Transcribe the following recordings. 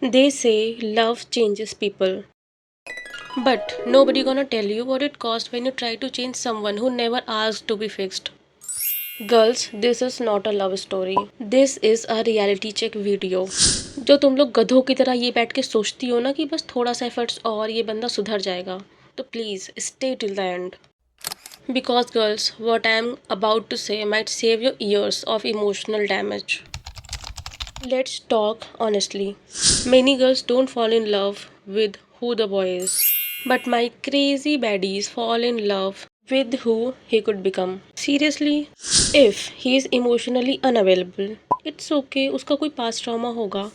They say love changes people, but nobody gonna tell you what it costs when you try to change someone who never asked to be fixed. Girls, this is not a love story. This is a reality check video. जो तुम लोग गधों की तरह ये बैठ के सोचती हो ना कि बस थोड़ा सा एफर्ट्स और ये बंदा सुधर जाएगा, तो please stay till the end. Because girls, what I am about to say might save your years of emotional damage. Let's talk honestly. Many girls don't fall in love with who the boy is. But my crazy baddies fall in love with who he could become. Seriously, if he is emotionally unavailable, it's okay, उसका कोई past trauma होगा.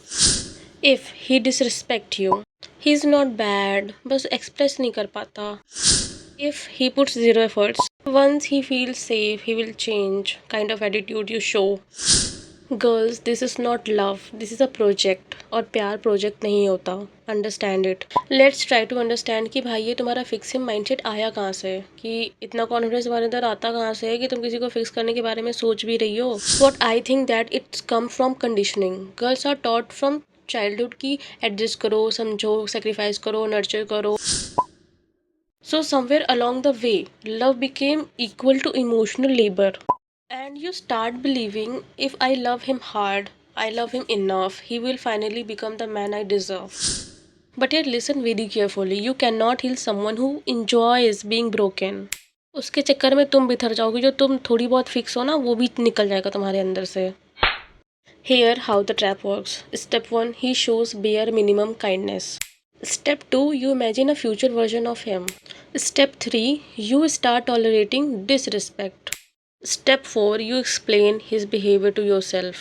If he disrespect you, he is not bad, बस express नहीं कर पाता. If he puts zero efforts, once he feels safe, he will change kind of attitude you show. Girls, this is not love, this is a project. और प्यार project नहीं होता. Understand it. Let's try to understand कि भाई ये तुम्हारा fixing mindset आया कहाँ से, कि इतना कॉन्फिडेंस तुम्हारे अंदर आता कहाँ से है कि तुम किसी को फिक्स करने के बारे में सोच भी रही हो. What I think that it's come from conditioning. Girls are taught from childhood की एडजस्ट करो, समझो, सेक्रीफाइस करो, नर्चर करो. So somewhere along the way, love became equal to emotional labor. And you start believing, if I love him hard, I love him enough, he will finally become the man I deserve. But yet listen very carefully, you cannot heal someone who enjoys being broken. उसके चक्कर में तुम बिखर जाओगी. जो तुम थोड़ी बहुत फिक्स हो ना, वो भी निकल जाएगा तुम्हारे अंदर से. Here how the trap works. Step 1, he shows bare minimum kindness. Step 2, you imagine a future version of him. Step 3, you start tolerating disrespect. Step 4, you explain his behavior to yourself.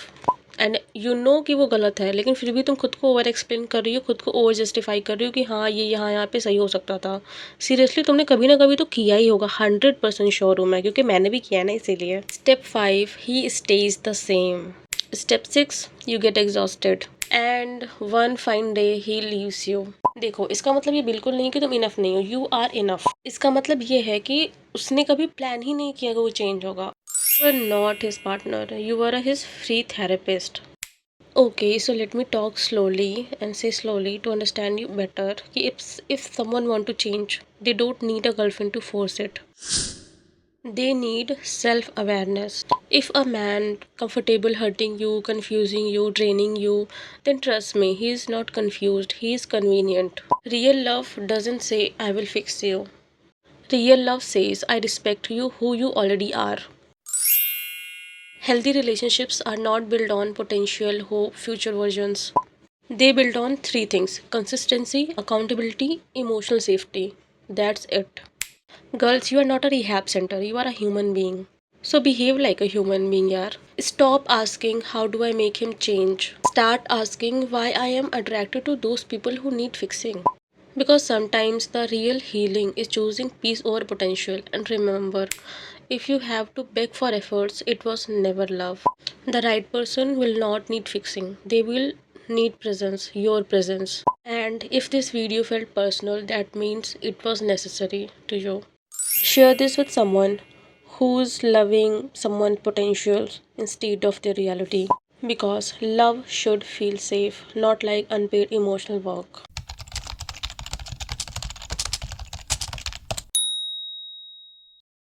And you know कि वो गलत है, लेकिन फिर भी तुम खुद को ओवर एक्सप्लेन कर रही हो, खुद को ओवर जस्टिफाई कर रही हो कि हाँ ये यहाँ पे सही हो सकता था. सीरियसली तुमने कभी ना कभी तो किया ही होगा. 100% श्योर हूँ मैं, क्योंकि मैंने भी किया ना, इसीलिए. Step 5, he stage the same. Step 6, you get exhausted and one fine day he leaves you. देखो, इसका मतलब ये बिल्कुल नहीं कि तुम इनफ नहीं हो. You are enough. इसका मतलब ये है कि उसने कभी प्लान ही नहीं किया कि वो चेंज होगा. You are not his partner, you are his free therapist. Okay, so let me talk slowly and say slowly to understand you better. कि if someone want to change, they don't need a girlfriend to force it. They need self-awareness. If a man comfortable hurting you, confusing you, draining you, then trust me, he is not confused, he is convenient. Real love doesn't say I will fix you. Real love says I respect you who you already are. Healthy relationships are not built on potential, hope, future versions. They build on three things: consistency, accountability, emotional safety. That's it. Girls, you are not a rehab center, you are a human being. So behave like a human being, yaar. Stop asking, how do I make him change? Start asking why I am attracted to those people who need fixing. Because sometimes the real healing is choosing peace over potential. And remember, if you have to beg for efforts, it was never love. The right person will not need fixing, they will need presence, your presence. And if this video felt personal, that means it was necessary to you. Share this with someone who's loving someone potential instead of their reality. Because love should feel safe, not like unpaid emotional work.